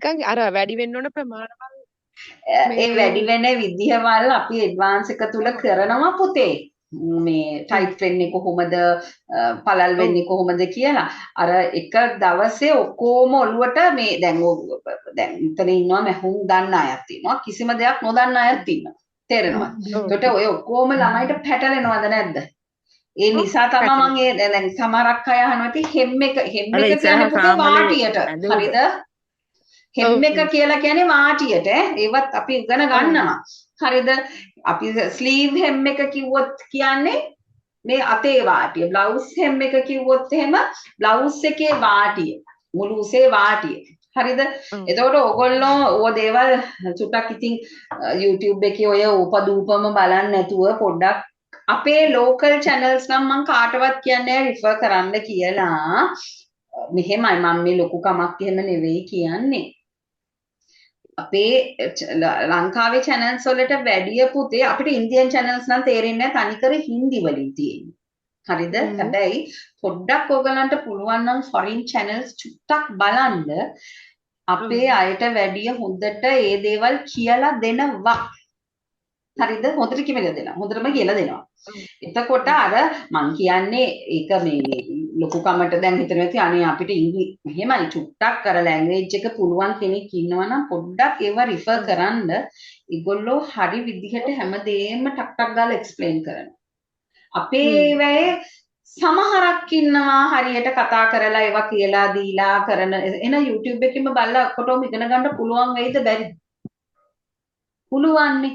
නිකන් අර වැඩි වෙන්න ඕන ප්‍රමාණවල් ඒ මේ වැඩි වෙන විදිහවල් අපි ඇඩ්වාන්ස් එක තුල කරනවා පුතේ. මේ ටයිප් වෙන්නේ කොහොමද පළල් ඔව් වෙන්නේ කොහොමද කියලා අර එක දවසේ ඔක්කොම ඔළුවට මේ දැන් ඉතන ඉන්නවා මහුම් දන්න අයත් ඉන්නවා කිසිම දෙයක් නොදන්න අයත් ඉන්නවා තේරෙනවද? ඔව් එතකොට ඔය ඔක්කොම ළමයිට පැටලෙනවද නැද්ද? ඒ ඔව් නිසා තමයි මම පැටලෙනවා දැන් සමහරක් අය අහනවා ඉතින් හෙම් එක අර කියන්නේ ඉස්සරහ පුතේ සාමලේ වාටියට ඇඳුමට හරිද? ඔව් හෙම් එක කියලා කියන්නේ වාටියට ඒවත් අපි ඉගෙන ඔව් ගන්නවා. හරිද? අපි ස්ලීව් හෙම් එක කිව්වොත් කියන්නේ මේ අතේ වාටිය. බ්ලවුස් හෙම් එක කිව්වොත් එහෙම බ්ලවුස් එකේ වාටිය. මුළු උසේ වාටිය. හරිද? ඔව් එතකොට ඕගොල්ලෝ ඕව දේවල් චුට්ටක් ඉතින් YouTube එකේ ඔය උපදූපම බලන්න නැතුව පොඩ්ඩක් අපේ ලෝකල් channels නම් මම කාටවත් කියන්නේ රිෆර් කරන්න කියලා. මෙහෙමයි මම මේ ලොකු කමක් එහෙම නෙවෙයි කියන්නේ. අපේ ලංකාවේ channels වලට වැඩිය පුතේ අපිට ඉන්දියන් channels නම් තේරෙන්නේ නැහැ තනිකර හින්දි වලින් තියෙන්නේ. හරිද? හැබැයි පොඩ්ඩක් ඕගලන්ට පුළුවන් නම් foreign channels චුට්ටක් බලන්න අපේ අයට වැඩිය හොඳට ඒ දේවල් කියලා දෙනවා. හරිද? හොඳට කියලා දෙනවා. හොඳටම කියලා දෙනවා. එතකොට අර මං කියන්නේ ඒක මේ ලොකුකමට දැන් හිතනවා ඇති අනේ අපිට මෙහෙමයි චුට්ටක් අර ලැන්ග්වේජ් එක පුළුවන් කෙනෙක් ඉන්නවා නම් පොඩ්ඩක් ඒව රිෆර් කරන්න ඒගොල්ලෝ හරි විදිහට හැමදේම ටක් ටක් ගාලා එක්ස්ප්ලেইন කරනවා. අපේ වෙයි සමහරක් ඉන්නවා හරියට කතා කරලා ඒවා කියලා දීලා කරන එන YouTube එකකින්ම බලලා ඔක්කොටම ඉගෙන ගන්න පුළුවන් වෙයිද බැරිද? පුළුවන් නේ.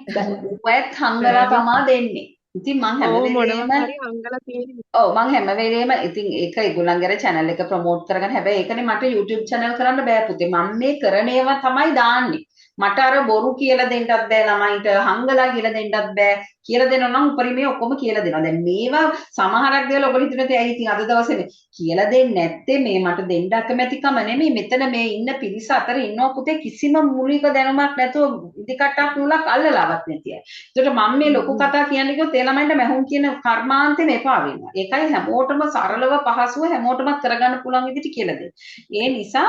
ඔයත් හංගලා තමා දෙන්නේ. ඉතින් මං හැම ඔව් වෙලේම මොනවා හරි අංගලා තියෙන්නේ ඔව් මං හැම වෙලේම ඉතින් ඒක ඒගොල්ලන්ගේ channel එක ප්‍රොමෝට් කරගන්න හැබැයි ඒකනේ මට YouTube channel කරන්න බෑ පුතේ. මම මේ කරන ඒවා තමයි දාන්නේ. මට අර බොරු කියලා දෙන්නත් බෑ ළමයින්ට හංගලා කියලා දෙන්නත් බෑ. කියලා දෙනවා නම් උපරිමයේ ඔක්කොම කියලා දෙනවා. දැන් මේවා සමහරක් දේවල් ඔයගොල්ලෝ හිතන තේ ඇයි ඉතින් අද දවසේ මේ කියලා දෙන්නේ නැත්තේ මේ මට දෙන්න අකමැතිකම නෙමෙයි. මෙතන මේ ඉන්න පිරිස අතර ඉන්නවා පුතේ කිසිම මූලික දැනුමක් නැතුව ඉදිකටක් නූලක් අල්ලලාවත් නැති අය. ඒකට මම මේ ලොකු කතා කියන්නේ කිව්වොත් ඒ ළමයින්ට මැහුම් කියන කර්මාන්තෙම එපා වෙනවා. ඒකයි හැමෝටම සරලව පහසුව හැමෝටම කරගන්න පුළුවන් විදිහට කියලා දෙන්නේ. ඒ නිසා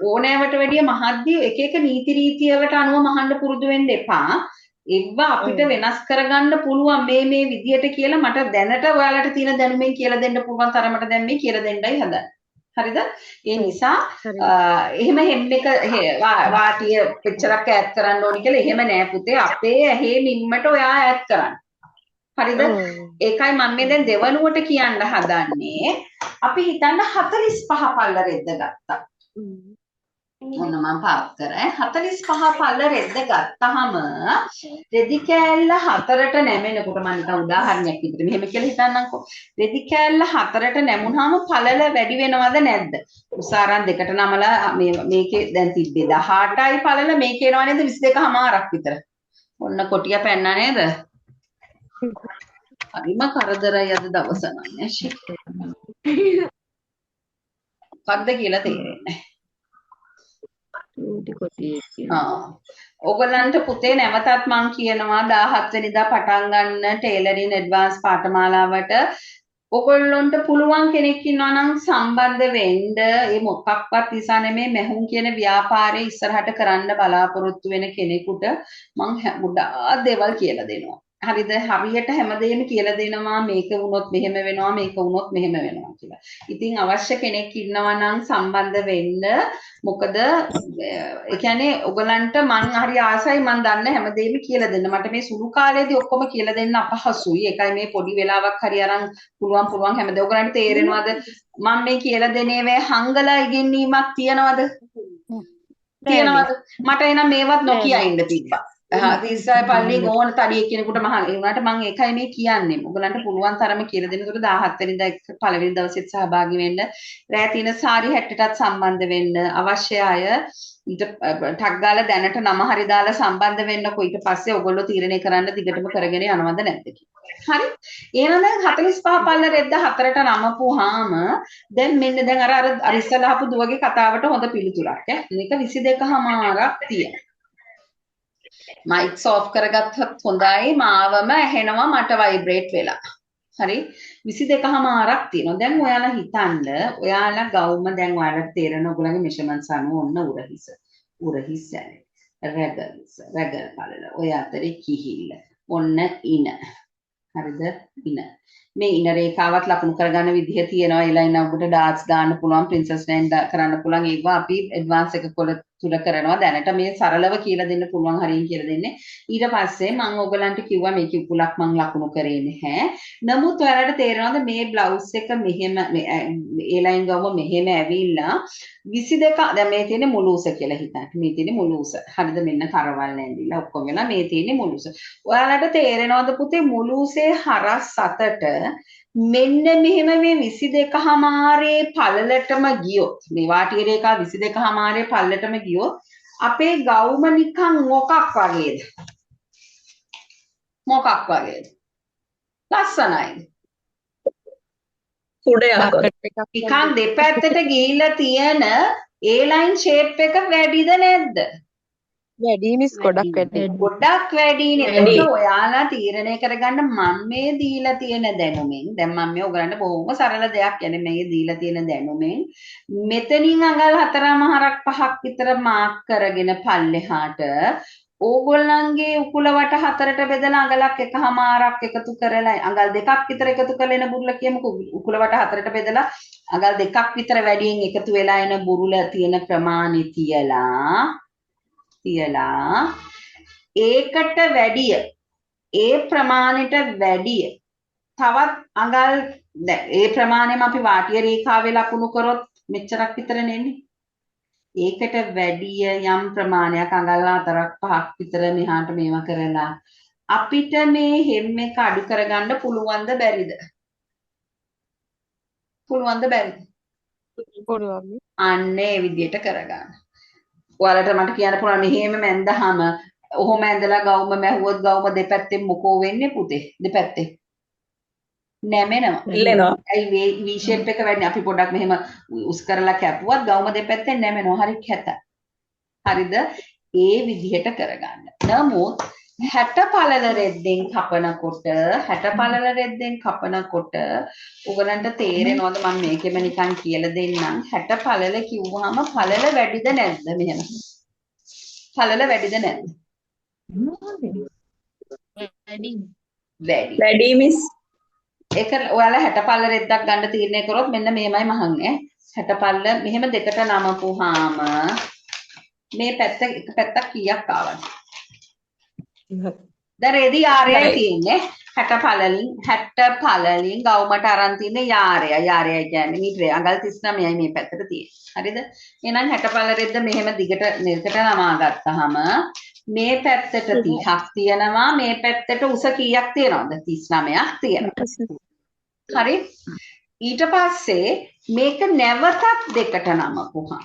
ඕනෑවට වැඩිය මහද්දී එක එක නීති රීතියකට අනුව මහන්න පුරුදු වෙන්න එපා. ඒවා අපිට වෙනස් කරගන්න පුළුවන් මේ විදියට කියලා මට දැනට ඔයාලට තියෙන දැනුමෙන් කියලා දෙන්න පුළුවන් තරමට දැන් මේ කියලා දෙන්නයි හදන්නේ. හරිද? ඒ නිසා එහෙම හෙම් එක වාටිය පිටචරක් ඈඩ් කරන්න ඕනි කියලා එහෙම නෑ පුතේ. අපේ ඇහි මිම්මට ඔයා ඈඩ් කරන්න. හරිද? ඒකයි මම මේ දැන් දෙවනුවට කියන්න හදන්නේ. අපි හිතන්න 45 පල්ල රෙද්ද ගත්තා. ඔන්න මම පාස් කරා 45 පල්ල රෙද්ද ගත්තාම රෙදි කෑල්ල හතරට නැමෙනකොට මම නිකන් උදාහරණයක් විදිහට මෙහෙම කියලා හිතන්නම්කෝ රෙදි කෑල්ල හතරට නැමුණාම පළල වැඩි වෙනවද නැද්ද උසාරන් දෙකට නමලා මේකේ දැන් තිබ්බේ 18යි පළල මේකේ එනවා නේද 22මාරක් විතර ඔන්න කොටිය පැන්නා නේද හරිම කරදරයි අද දවස නම් ඇෂි මොකද්ද කියලා තේරෙන්නේ ඔයගලන්ට පුතේ නැවතත් මං කියනවා 17 වෙනිදා පටන් ගන්න ටේලරින් ඇඩ්වාන්ස් පාඨමාලාවට ඔයගොල්ලොන්ට පුළුවන් කෙනෙක් ඉන්නවා නම් සම්බන්ධ වෙන්න ඒ මොකක්වත් නිසා නෙමෙයි මැහුම් කියන ව්‍යාපාරේ ඉස්සරහට කරන්න බලාපොරොත්තු වෙන කෙනෙකුට මං ගොඩාක් දේවල් කියලා දෙනවා. හරිද? හරියට හැමදේම කියලා දෙනවා මේක වුණොත් මෙහෙම වෙනවා මේක වුණොත් මෙහෙම වෙනවා කියලා. ඉතින් අවශ්‍ය කෙනෙක් ඉන්නවා නම් සම්බන්ධ වෙන්න. මොකද ඒ කියන්නේ ඔයගලන්ට මං හරි ආසයි මං දන්න හැමදේම කියලා දෙන්න. මට මේ සුළු කාලේදී ඔක්කොම කියලා දෙන්න අපහසුයි. ඒකයි මේ පොඩි වෙලාවක් හරි අරන් පුළුවන් හැමදේ ඔයගලන්ට තේරෙනවද? මම මේ කියලා දෙනේවේ හංගලා ඉගෙනීමක් තියනවද? තියනවද? මට එනම් මේවත් නොකිය ඉන්න තිබ්බා. තිස්සයි පල්ලි ගෝන තඩිය කෙනෙකුට මම ඒ වුණාට මම ඒකයි මේ කියන්නේ. ඔයගලන්ට පුළුවන් තරම කියලා දෙනකොට 17 වෙනිදා පළවෙනි දවසෙත් සහභාගී වෙන්න. රෑ තියෙන සාරි හැට්ටටත් සම්බන්ධ වෙන්න. අවශ්‍ය අය ඊට ටක් ගාලා දැනට නම හරි දාලා සම්බන්ධ වෙන්නකෝ. ඊට පස්සේ ඔයගොල්ලෝ තීරණය කරන්න දිගටම කරගෙන යනවද නැද්ද කියලා. හරි. එහෙනම් දැන් 45 පල්ල රෙද්ද හතරට නමපුවාම දැන් මෙන්න දැන් අර ඉස්සලා ආපු දුවගේ කතාවට හොඳ පිළිතුරක් ඈ. මේක 22මාරක් තියෙනවා. මයික්ස් ඔෆ් කරගත්තත් හොඳයි මාවම ඇහෙනවා මට වයිබ්‍රේට් වෙලා. හරි 22මාරක් තියෙනවා. දැන් ඔයාලා හිතන්න ඔයාලා ගවුම දැන් ඔයාලට තේරෙන ඔයගලගේ මෙෂර්මන්ට්ස් අනුව ඔන්න උරහිස. උරහිස් ඇනේ රැගල් පළල ඔය අතරේ කිහිල්ල ඔන්න ඉන හරිද ඉන මේ ඉන රේඛාවත් ලකුණු කරගන්න විදිහ තියෙනවා ඊළඟ ඔබට ඩාට්ස් දාන්න පුළුවන් ප්‍රින්සස් ලයින් කරන්න පුළුවන් ඒවා අපි ඇඩ්වාන්ස් එක තුල කරනවා දැනට මේ සරලව කියලා දෙන්න පුළුවන් හරියින් කියලා දෙන්නේ ඊට පස්සේ මම ඔයගලන්ට කිව්වා මේක උකුලක් මම ලකුණු කරේ නැහැ නමුත් ඔයාලට තේරෙනවද මේ බ්ලවුස් එක මෙහෙම ඒ ලයින් ගවම මෙහෙම ඇවිල්ලා 22 දැන් මේ තියෙන්නේ මුලූස කියලා හිතන්න මේ තියෙන්නේ මුලූස හරිද මෙන්න කරවල් ඇඳිලා ඔක්කොම වෙලා මේ තියෙන්නේ මුලූස ඔයාලට තේරෙනවද පුතේ මුලූසේ හරස් අතට මෙන්න මෙහෙම මේ 22 හමාරේ පළලටම ගියොත් මේ වාටිය රේඛා 22 හමාරේ පළලටම ගියොත් අපේ ගවුම නිකන් මොකක් වගේද ලස්සනයිද කුඩයක් නිකන් දෙපැත්තට ගිහිල්ලා තියෙන ඒ ලයින් ෂේප් එක වැඩිද නැද්ද වැඩි මිස් ගොඩක් වැඩි. ගොඩක් වැඩිනේ. ඒක ඔයාලා තීරණය කරගන්න මම මේ දීලා තියෙන දැනුමෙන් දැන් මම මේ ඔයගලන්ට බොහොම සරල දෙයක් කියන්නේ මේ දීලා තියෙන දැනුමෙන් මෙතනින් අඟල් 4.5ක් 5ක් විතර මාක් කරගෙන පල්ලෙහාට ඕගොල්ලන්ගේ උකුල වට හතරට බෙදලා අඟලක් එකමාරක් එකතු කරලා අඟල් දෙකක් විතර එකතු කරලා එන බුරුල කියමුකෝ උකුල වට හතරට බෙදලා අඟල් දෙකක් විතර වැඩියෙන් එකතු වෙලා එන බුරුල තියෙන ප්‍රමාණි තියලා ඒකට වැඩිය ඒ ප්‍රමාණයට වැඩිය තවත් අඟල් දැන් ඒ ප්‍රමාණයම අපි වාටිය රේඛාවේ ලකුණු කරොත් මෙච්චරක් විතර නෙන්නේ ඒකට වැඩිය යම් ප්‍රමාණයක් අඟල් 4ක් 5ක් විතර මෙහාට මේවා කරලා අපිට මේ හෙම් එක අඩු කරගන්න පුළුවන්ද බැරිද පුළුවන්. අන්න ඒ විදිහට කරගන්න ඔයාලට මට කියන්න පුළුවන් මෙහෙම මැන්දහම ඔහොම ඇඳලා ගවුම මැහුවොත් ගවුම දෙපැත්තෙන් මොකෝ වෙන්නේ පුතේ දෙපැත්තේ නැමෙනවා ඇයි V shape එක වෙන්නේ අපි පොඩ්ඩක් මෙහෙම උස් කරලා කැපුවත් ගවුම දෙපැත්තෙන් නැමෙනවා හරි කැත හරිද ඒ විදිහට කරගන්න නමුත් 60 පළල රෙද්දෙන් කපනකොට උගලන්ට තේරෙනවද මම මේකෙම නිකන් කියලා දෙන්නම් 60 පළල කිව්වහම පළල වැඩිද නැද්ද මෙහෙම පළල වැඩිද නැද්ද වැඩි මිස් ඒක ඔයාලා 60 පළල රෙද්දක් ගන්න තීරණය කරොත් මෙන්න මේමයි මහන්නේ 60 පළල මෙහෙම දෙකට නමපුවාම මේ පැත්ත එක පැත්තක් කීයක් ආවද දැන් රෙදි යාරයයි තියෙන්නේ 60 පළලින් ගවුමට අරන් තියෙන්නේ යාරය කියන්නේ මීටරේ අඟල් 39යි මේ පැත්තට තියෙන්නේ හරිද එහෙනම් 60 පළල රෙද්ද මෙහෙම දිගට නමා ගත්තාම මේ පැත්තට 30ක් තියෙනවා මේ පැත්තට උස කීයක් තියෙනවද 39ක් තියෙනවා හරි ඊට පස්සේ මේක නැවතත් දෙකට නමපුවා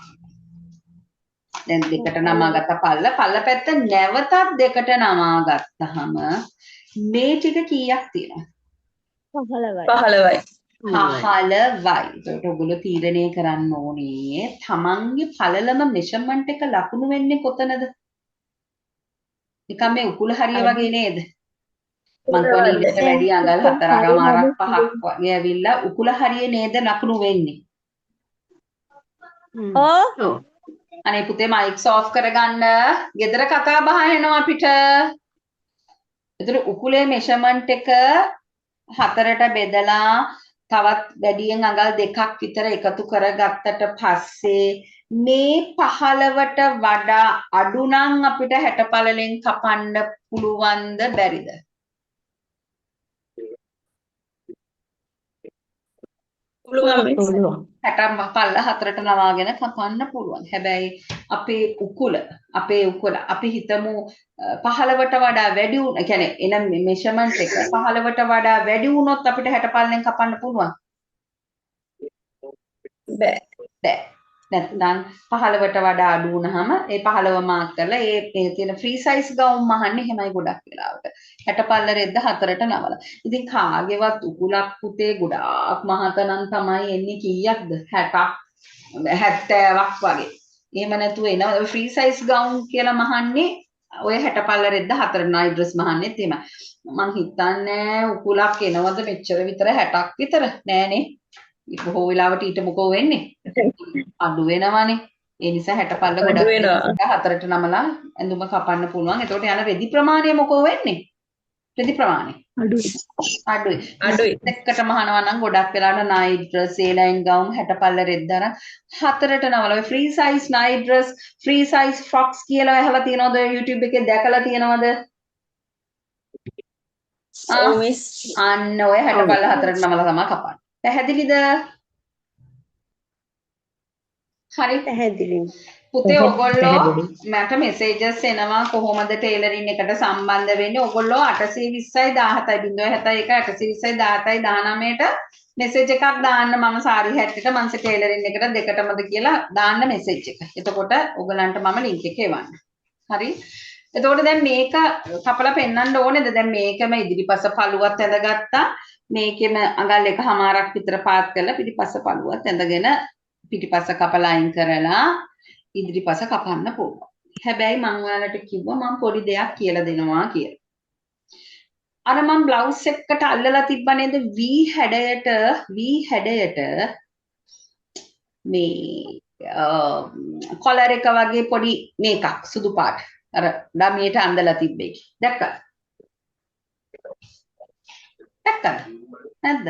දැන් දෙකට නමාගත්ත පල්ල පැත්ත නැවතත් දෙකට නමාගත්තාම මේ ටික කීයක් තියෙනවද 15යි. ඒකට ඔයගොල්ලෝ තීරණය කරන්න ඕනේ තමන්ගේ පළලම මෙෂර්මන්ට් එක ලකුණු වෙන්නේ කොතනද? නිකන් මේ උකුල හරිය වගේ නේද? මං කියන්නේ ඊට වැඩි අඟල් 4.5ක් 5ක් වගේ ඇවිල්ලා උකුල හරිය නේද ලකුණු වෙන්නේ? ඔව්. අනේ පුතේ මයික්ස් ඔෆ් කරගන්න. ගෙදර කතා බහ එනවා අපිට. ඒතර උකුලේ මෙෂර්මන්ට් එක 4ට බෙදලා තවත් වැඩියෙන් අඟල් 2ක් විතර එකතු කරගත්තට පස්සේ මේ 15ට වඩා අඩු නම් අපිට 60 පළලෙන් කපන්න පුළුවන්ද බැරිද? පුළුවන්. 60 පල්ල 4ට නවාගෙන කපන්න පුළුවන්. හැබැයි අපේ උකුල අපි හිතමු 15ට වඩා වැඩි වුණ, කියන්නේ එන මෙෂර්මන්ට් එක 15ට වඩා වැඩි වුණොත් අපිට 60 පල්ලෙන් කපන්න පුළුවන්. බෑ. නැත්නම් 15ට වඩා අඩු වුණාම ඒ 15 මාක් කරලා ඒ තියෙන ෆ්‍රී සයිස් ගවුම් මහන්නේ එහෙමයි ගොඩක් වෙලාවට 60 පල්ල රෙද්ද 4ට නවලා. ඉතින් කාගේවත් උකුලක් පුතේ ගොඩාක් මහතනම් තමයි එන්නේ කීයක්ද 60ක් 70ක් වගේ. එහෙම නැතුව එනවා ෆ්‍රී සයිස් ගවුම් කියලා මහන්නේ ඔය 60 පල්ල රෙද්ද 4 නයි ඩ්‍රස් මහන්නෙත් එහෙම. මං හිතන්නේ උකුලක් එනවද මෙච්චර විතර 60ක් විතර නෑනේ. බොහෝ වෙලාවට ඊට මොකෝ වෙන්නේ? අඩු වෙනවනේ. ඒ නිසා 60 පල්ල අඩු ගොඩක් වෙනවා. නිසා හතරට නමලා ඇඳුම කපන්න පුළුවන්. එතකොට යන රෙදි ප්‍රමාණය මොකෝ වෙන්නේ? රෙදි ප්‍රමාණය අඩුයි. අඩුයි. අඩුයි. එක්කටම අහනවා නම් ගොඩක් වෙලාට නයිට් ඩ්‍රස්, ඒ ලයින් ගවුම් 60 පල්ල රෙද්ද අරන් හතරට නමලා free size night dress, free size frocks කියලා ඇහලා තියෙනවද? YouTube එකේ දැකලා තියෙනවද? ඔව් මිස්. අන්න ඔය 60 පල්ල හතරට නමලා තමයි කපන්නේ. පැහැදිලිද? හරි. පැහැදිලි. පුතේ ඔයගොල්ලෝ මට මෙසේජස් එනවා කොහොමද ටේලරින් එකට සම්බන්ධ වෙන්නේ? ඔයගොල්ලෝ 820යි 17යි 071 820යි 17යි 19ට මෙසේජ් එකක් දාන්න මම සාරි හැට්ටට මංස ටේලරින් එකට දෙකටමද කියලා දාන්න මෙසේජ් එක. එතකොට ඔයගලන්ට මම ලින්ක් එක එවන්න. හරි? එතකොට දැන් මේක කපලා පෙන්වන්න ඕනේද? දැන් මේකම ඉදිරිපස පළුවත් ඇඳගත්තා. මේකෙම අඟල් එකමාරක් විතර පාත් කරලා පිටිපස පළුවත් ඇඳගෙන පිටිපස කපලා අයින් කරලා ඉදිරිපස කපන්න පුළුවන්. හැබැයි මම ඔයාලට කිව්වා මම පොඩි දෙයක් කියලා දෙනවා කියලා. අර මම බ්ලවුස් එකකට අල්ලලා තිබ්බ නේද V හැඩයට මේ කොලර් එක වගේ පොඩි මේකක් සුදු පාට අර ඩමියට අඳලා තිබ්බේ. දැක්කද? නැද්ද?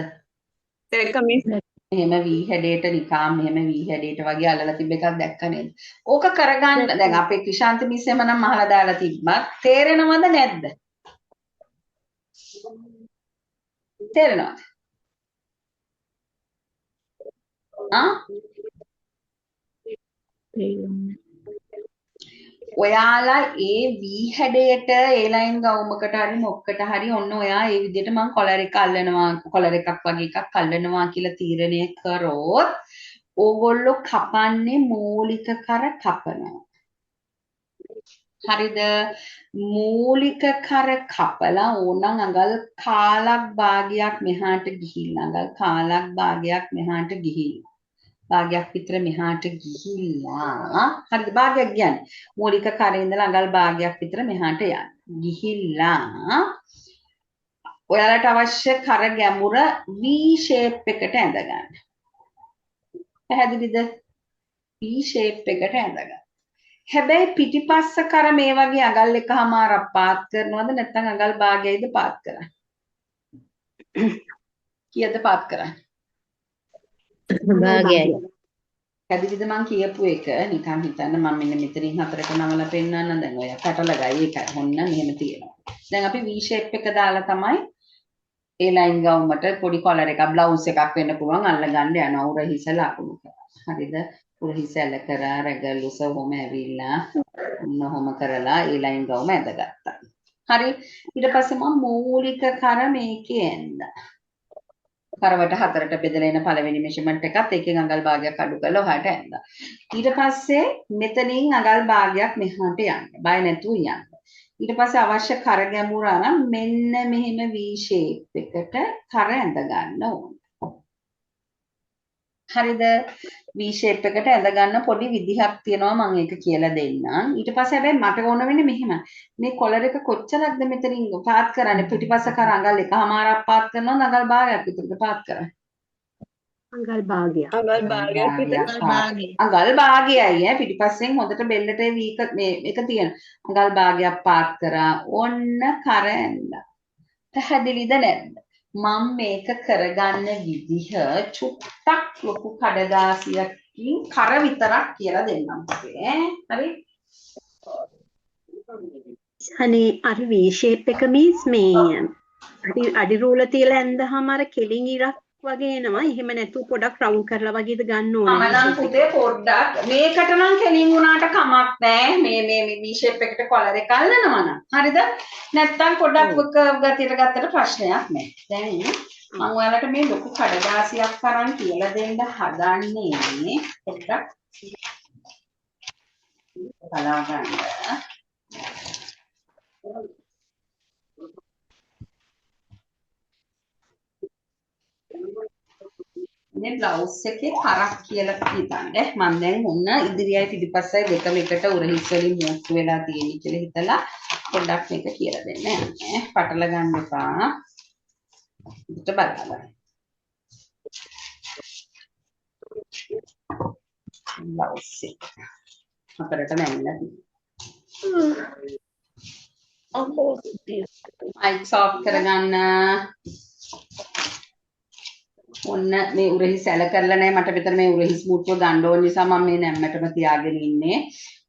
ඒක මිස්. එහෙම V හැඩයට නිකාම් මෙහෙම V හැඩයට වගේ අල්ලලා තිබ්බ එකක් දැක්ක නේද? ඕක කරගන්න දැන් අපේ ක්‍රිෂාන්ත මිස් එහෙම නම් අහලා දාලා තිබ්බත් තේරෙනවද නැද්ද? තේරෙනවද? ඔයාලා ඒ V හැඩයට ඒ ලයින් ගවුමකට හරි මොක්කට හරි ඔන්න ඔයා ඒ විදිහට මම කොලර් එක අල්ලනවා කොලර් එකක් වගේ එකක් අල්ලනවා කියලා තීරණය කරොත් ඕගොල්ලෝ කපන්නේ මූලික කර කපනවා. හරිද? මූලික කර කපලා ඕනනම් අඟල් කාලක් භාගයක් මෙහාට ගිහිල්ලා අඟල් කාලක් භාගයක් මෙහාට ගිහිල්ලා භාගයක් විතර මෙහාට ගිහිල්ලා හරිද? භාගයක් කියන්නේ මූලික කරේ ඉඳලා අඟල් භාගයක් විතර මෙහාට යන්න. ගිහිල්ලා ඔයාලට අවශ්‍ය කර ගැඹුර V shape එකට ඇඳ ගන්න. පැහැදිලිද? V shape එකට ඇඳ ගන්න. හැබැයි පිටිපස්ස කර මේ වගේ අඟල් එකමාරක් පාත් කරනවද නැත්නම් අඟල් භාගයයිද පාත් කරන්නේ? කීයද පාත් කරන්නේ? භාගයයි. පැහැදිලිද මං කියපු එක නිකන් හිතන්න මම මෙන්න මෙතනින් හතරට නමලා පෙන්නන්න දැන් ඔය කැටලගයි ඒකයි ඔන්න මෙහෙම තියෙනවා. දැන් අපි V shape එක දාලා තමයි ඒ ලයින් ගවුමට පොඩි කොලර් එකක් බ්ලවුස් එකක් වෙන්න පුළුවන් අල්ලගන්න යනවා උර හිස ලකුණු කරලා. හරිද? උර හිස ඇල කරා රැගල් උස ඔහොම ඇවිල්ලා ඔන්න ඔහොම කරලා ඒ ලයින් ගවුම ඇඳගත්තා. හරි? ඊට පස්සේ මම මූලික කර මේකේ ඇඳා. කරවට හතරට බෙදලා එන පළවෙනි මෙෂර්මන්ට් එකත් එකෙන් අඟල් භාගයක් අඩු කරලා ඔහාට ඇඳා. ඊට පස්සේ මෙතනින් අඟල් භාගයක් මෙහාට යන්න. බය නැතුව යන්න. ඊට පස්සේ අවශ්‍ය කර ගැඹුර අරන් මෙන්න මෙහෙම V shape එකට කර ඇඳ ගන්න ඕන. හරිද? V shape එකට ඇඳ ගන්න පොඩි විදිහක් තියෙනවා මම ඒක කියලා දෙන්නම්. ඊට පස්සේ හැබැයි මට ඕන වෙන්නේ මෙහෙම. මේ කොලර් එක කොච්චරක්ද මෙතනින් පාත් කරන්නේ? පිටිපස්ස කර අඟල් එකමාරක් පාත් කරනවද අඟල් භාගයක් විතරද පාත් කරන්නේ? අඟල් භාගයක්. අඟල් භාගයක් විතර. අඟල් භාගයයි ඈ පිටිපස්සෙන් හොඳට බෙල්ලට වීක මේ එක තියෙන. අඟල් භාගයක් පාත් කරා ඔන්න කර ඇඳලා. පැහැදිලිද නැද්ද? මම මේක කරගන්න විදිහ චුට්ටක් ලොකු කඩදාසියකින් කර විතරක් කියලා දෙන්නම් පුතේ. හරි? අනේ අර V shape එක මිස් මේ අඩි රූල තියලා ඇඳහම අර කෙලින් ඉරක් වගේ එනවා. එහෙම නැතුව පොඩක් රවුන්ඩ් කරලා වගේද ගන්න ඕනේ. මම නම් පුතේ පොඩ්ඩක් මේකට නම් කෙලින් වුණාට කමක් නැහැ. මේ V shape එකට කොලර් එක අල්ලනවා නම්. හරිද? නැත්තම් පොඩ්ඩක් ගතියට ගත්තට ප්‍රශ්නයක් නැහැ. දැන් මම ඔයාලට මේ ලොකු කඩදාසියක් අරන් කියලා දෙන්න හදන්නේ පොඩ්ඩක් බලා ගන්න. මේ බ්ලවුස් එකේ කරක් කියලා හිතන්නේ මම දැන් ඔන්න ඉදිරියයි පිටිපස්සයි දෙකම එකට උරහිස් වලින් මුක්කු වෙලා තියෙන කියලා හිතලා පොඩ්ඩක් මේක කියලා දෙන්න යන්නේ. පටල ගන්න එපා. පිට බලන්න. බ්ලවුස් එක 4ට නැමිලා අම්මෝ මයික් ඔෆ් කරගන්න. ඔන්න මේ උරහිස් සැල කරලා නැහැ. මට විතර මේ උරහිස් මුට්ටුව ගන්න ඕන නිසා මම මේ නැම්මටම තියාගෙන ඉන්නේ.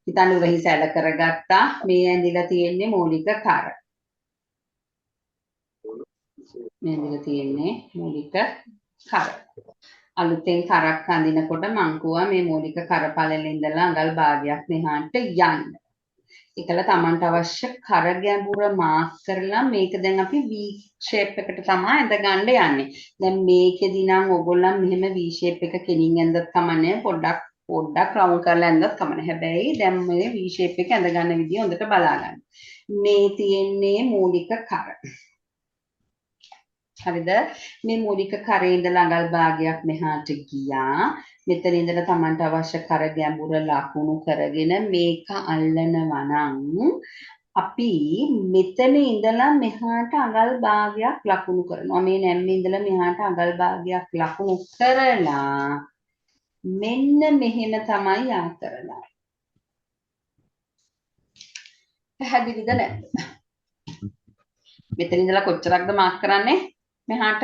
හිතන්න උරහිස් සැල කරගත්තා. මේ ඇඳිලා තියෙන්නේ මූලික කර. මේ ඇඳිලා තියෙන්නේ මූලික කර. අලුතෙන් කරක් අඳිනකොට මං කිව්වා මේ මූලික කර පළල ඉඳලා අඟල් භාගයක් මෙහාට යන්න. ඒකල Tamanට අවශ්‍ය කර ගැඹුර මාක් කරලා මේක දැන් අපි V shape එකට තමයි ඇඳ ගන්න යන්නේ. දැන් මේකෙදි නම් ඕගොල්ලන් මෙහෙම V shape එක කෙලින් ඇඳත් කමන්නේ පොඩ්ඩක් රවුන්ඩ් කරලා ඇඳත් කමන්නේ. හැබැයි දැන් මේ V shape එක ඇඳ ගන්න විදිය හොඳට බලා ගන්න. මේ තියෙන්නේ මූලික කර. හරිද? මේ මූලික කරේ ඉඳලා අඟල් භාගයක් මෙහාට ගියා. මෙතන ඉඳලා Tamanට අවශ්‍ය කර ගැඹුර ලකුණු කරගෙන මේක අල්ලනවා නම් අපි මෙතන ඉඳලා මෙහාට අඟල් භාගයක් ලකුණු කරනවා. මේ නැම්මේ ඉඳලා මෙහාට අඟල් භාගයක් ලකුණු කරලා මෙන්න මෙහෙම තමයි යා කරලා. පැහැදිලිද නැද්ද? මෙතන ඉඳලා කොච්චරක්ද මාක් කරන්නේ? මෙහාට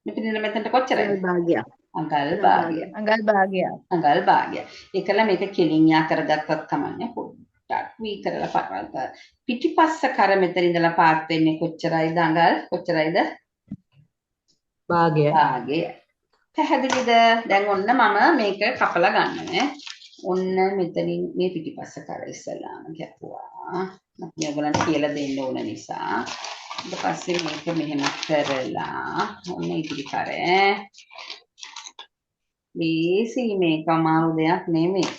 මෙතන ඉඳලා මෙතනට කොච්චරද? භාගයක්. අඟල් භාගය. අඟල් භාගයක්. අඟල් භාගය. ඒකල මේක කෙලින් යා කරගත්තත් කමන්නේ පොඩ්ඩක් වී කරලා පරවත. පිටිපස්ස කර මෙතන ඉඳලා පාත් වෙන්නේ කොච්චරයිද අඟල්? කොච්චරයිද? භාගය. භාගය. පැහැදිලිද? දැන් ඔන්න මම මේක කපලා ගන්නවා. ඔන්න මෙතනින් මේ පිටිපස්ස කර ඉස්සලාම කැපුවා. මම ඔයගලන්ට කියලා දෙන්න ඕන නිසා. ඊට පස්සේ මේක මෙහෙම කරලා ඔන්න ඉදිරි කරේ. මේසි මේක අමාරු දෙයක් නෙමෙයි.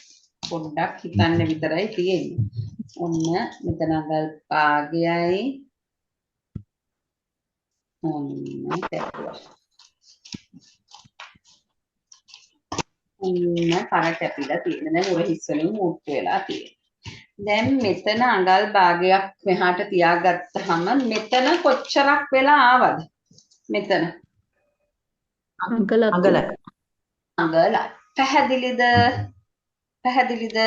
පොඩ්ඩක් හිතන්න විතරයි තියෙන්නේ. ඔන්න මෙතන අඟල් භාගයයි ඔන්න කැපුවා. ඔන්න කර කැපිලා තියෙන. දැන් උරහිස් වලින් මුට්ටු වෙලා තියෙනවා. දැන් මෙතන අඟල් භාගයක් මෙහාට තියාගත්තාම මෙතන කොච්චරක් වෙලා ආවද? මෙතන අඟලක්. පැහැදිලිද? පැහැදිලිද?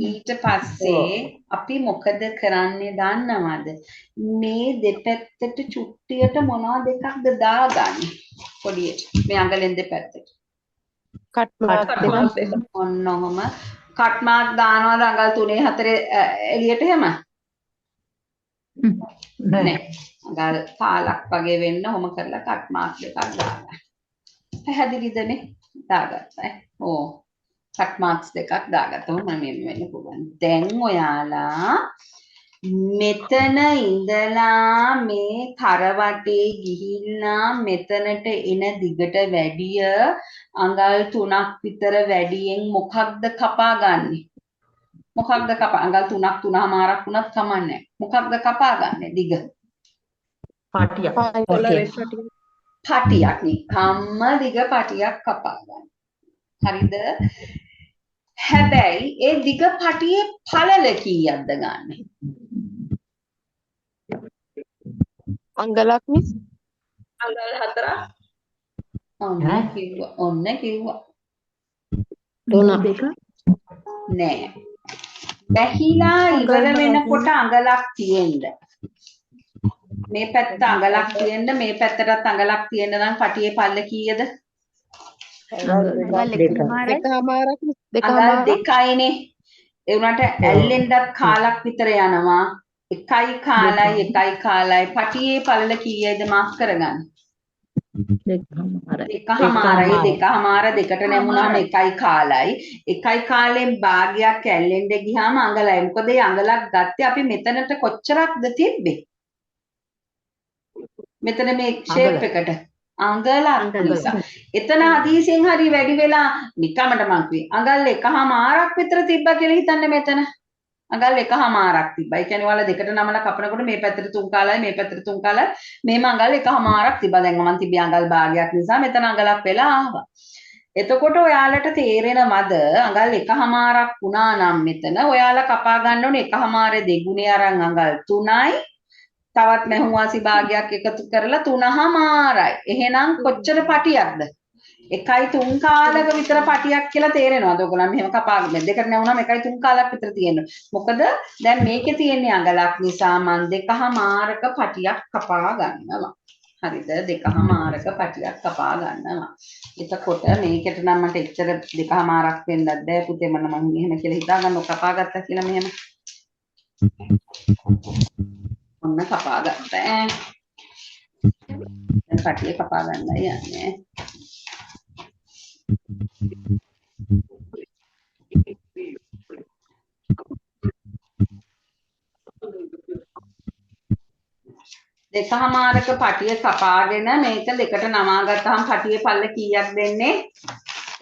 ඊට පස්සේ අපි මොකද කරන්නේ දන්නවද? මේ දෙපැත්තට චුට්ටියට මොනවද එකක්ද දාගන්නේ? පොඩියට. මේ අඟලෙන් දෙපැත්තට. කට් මාක් දෙක. ඔන්න ඔහම කට් මාක් දානවද අඟල් 3 4 එළියට එහෙම? නෑ. අඟල් කාලක් වගේ වෙන්න ඔහම කරලා කට් මාක් දෙකක් දාගන්න. පැහැදිලිදනේ? දාගත්තා. ඕ. කට් මාක්ස් දෙකක් දාගත්තම මම මෙන්න වෙන්න පුළුවන්. දැන් ඔයාලා මෙතන ඉඳලා මේ කරවටේ ගිහිල්ලා මෙතනට එන දිගට වැඩිය අඟල් 3ක් විතර වැඩියෙන් මොකක්ද කපා ගන්නෙ? මොකක්ද කපා අඟල් 3ක් 3මාරක් වුණත් කමන්නේ. මොකක්ද කපා ගන්නෙ දිග? පාටියක්. පටියක් නිකම්ම දිග පටියක් කපා ගන්න. හරිද? හැබැයි ඒ දිග පටියේ පළල කීයක්ද ගන්නෙ? අඟලක් මිස්. අඟල් 4ක්. ඔන්න කිව්වා. 3ක්. නෑ. බැහිලා ඉවර වෙනකොට අඟලක් තියෙන්න. මේ පැත්ත අඟලක් තියෙන්න මේ පැත්තටත් අඟලක් තියෙන්න නම් පටියේ පල්ල කීයද? අඟල් දෙකමාරක්. අඟල් දෙකයිනේ. ඒ උනට ඇල්ලෙන්ඩත් කාලක් විතර යනවා. එකයි කාලයි පටියේ පල්ල කීයද මාක් කරගන්න? දෙකමාරයි දෙකට නැමුණාම එකයි කාලයි. එකයි කාලෙන් භාගයක් ඇල්ලෙන්ඩ ගියාම අඟලයි. මොකද ඒ අඟලක් ගත්තේ අපි මෙතනට කොච්චරක්ද තිබ්බේ? මෙතන මේ ෂේප් එකට අඟලක් නිසා. එතන හදිසියෙන් හරි වැඩි වෙලා නිකමට මං කිව්වේ අඟල් 1මාරක් විතර තිබ්බා කියලා හිතන්න මෙතන. අඟල් 1මාරක් තිබ්බා. ඒ කියන්නේ ඔයාලා දෙකට නමලා කපනකොට මේ පැත්තට 3 කාලයි මේ පැත්තට 3 කාලයි මේම අඟල් 1මාරක් තිබ්බා. දැන් මම තිබ්බේ අඟල් භාගයක් නිසා මෙතන අඟලක් වෙලා ආවා. එතකොට ඔයාලට තේරෙනවද අඟල් 1මාරක් වුණා නම් මෙතන ඔයාලා කපා ගන්න ඕනේ 1මාරේ දෙගුණේ අරන් අඟල් 3යි. තවත් මැහුම් වාසි භාගයක් එකතු කරලා 3මාරයි. එහෙනම් කොච්චර පටියක්ද? 1.3 කාලක විතර පටියක් කියලා තේරෙනවද ඔයගොල්ලන් මෙහෙම කපාගෙන දෙකට නැවුනම 1.3 කාලක් විතර තියෙනවා. මොකද දැන් මේකේ තියෙන අඟලක් නිසා මම 2.5 පටියක් කපා ගන්නවා. හරිද? 2.5 පටියක් කපා ගන්නවා. එතකොට මේකට නම් මට එච්චර 2.5ක් වෙන්නත් බෑ පුතේ මම මෙහෙම කියලා හිතා ගන්නවා කපා ගත්තා කියලා මෙහෙම. ඔන්න කපා ගත්තා. දැන් පටිය කපා ගන්නයි යන්නේ. දෙකමාරක පටිය කපාගෙන මේක දෙකට නමා ගත්තාම පටියේ පල්ල කීයක් දෙන්නේ?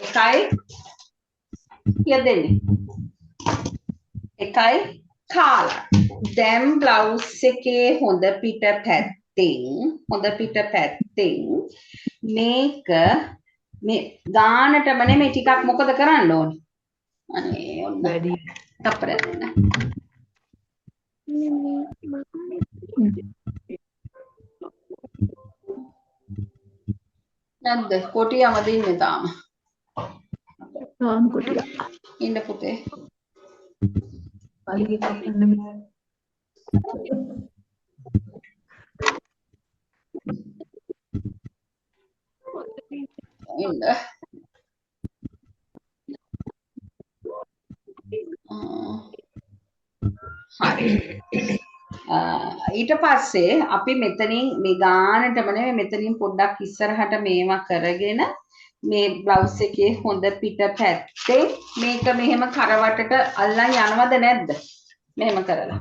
1යි කීයක් දෙන්නේ? 1යි කාලක්. දැන් බ්ලවුස් එකේ හොඳ පිට පැත්තෙන් මේක මේ ගානටම නෙමෙයි ටිකක් මොකද කරන්න ඕනේ? අනේ ඔන්න වැඩි තප්පරයක් දෙන්න. නැද්ද කොටියම දින්නේ තාම කොටිය ඉන්න පුතේ පල්ලි කපන්න බෑ ඉන්න හරි ඊට පස්සේ අපි මෙතනින් මේ ගානටම නෙමෙයි මෙතනින් පොඩ්ඩක් ඉස්සරහට මේවා කරගෙන මේ බ්ලවුස් එකේ හොඳ පිට පැත්තේ මේක මෙහෙම කරවටට අල්ලන් යනවද නැද්ද මෙහෙම කරලා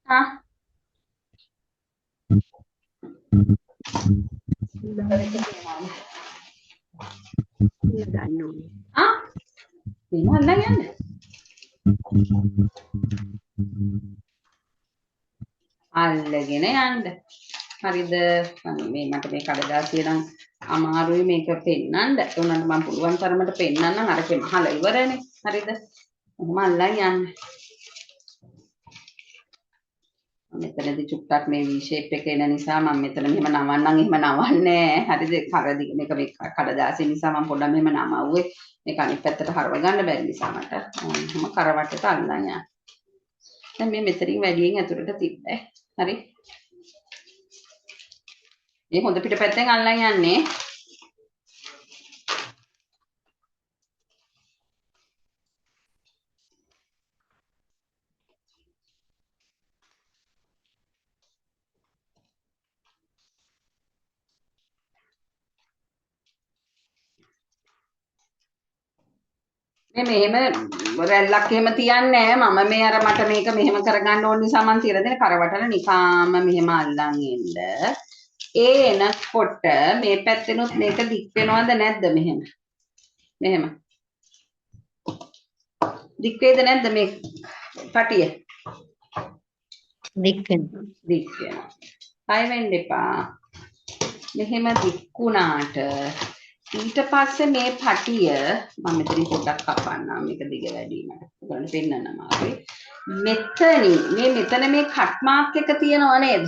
ආ මේව අල්ලන් යන්න අල්ලගෙන යන්න හරිද මේ මට මේ කඩදාසිය නම් අමාරුයි මේක පෙන්නන්න උනන්න මම පුළුවන් තරමට පෙන්නන්නම් අරකේ මහල ඉවරනේ හරිද කොහොම අල්ලන් යන්න මෙතනදී චුට්ටක් මේ V shape එක එන නිසා මම මෙතන මෙහෙම නවන්නම් එහෙම නවන්නේ හරිද කරදි මේක මේ කඩදාසිය නිසා මම පොඩ්ඩක් මෙහෙම නමවුවේ මේක අනිත් පැත්තට හරව ගන්න බැරි නිසා මට එහෙම කරවටට අල්ලන් යන්න දැන් මේ මෙතනින් වැඩියෙන් ඇතුළට තිබ්බේ හරි මේ හොඳ පිට පැත්තෙන් අල්ලන් යන්නේ මේ මෙහෙම රැල්ලක් එහෙම තියන්නේ නැහැ මම මේ අර මට මේක මෙහෙම කරගන්න ඕන නිසා මම තියලා දෙන කරවටල නිකාම මෙහෙම අල්ලන් එන්න එනකොට මේ පැත්තෙනුත් මේක දික් වෙනවද නැද්ද මෙහෙම මෙහෙම දික් වේද නැද්ද මේ පටිය දික් වෙනවා හයි වෙන්න එපා මෙහෙම දික්ුණාට ඊට පස්සේ මේ පටිය මම මෙතනින් පොඩ්ඩක් කපන්නම් මේක දිග වැඩි මට ඔයගොල්ලන්ට පෙන්නන්න අමාරුයි මෙතන මේ කට් මාක් එක තියෙනව නේද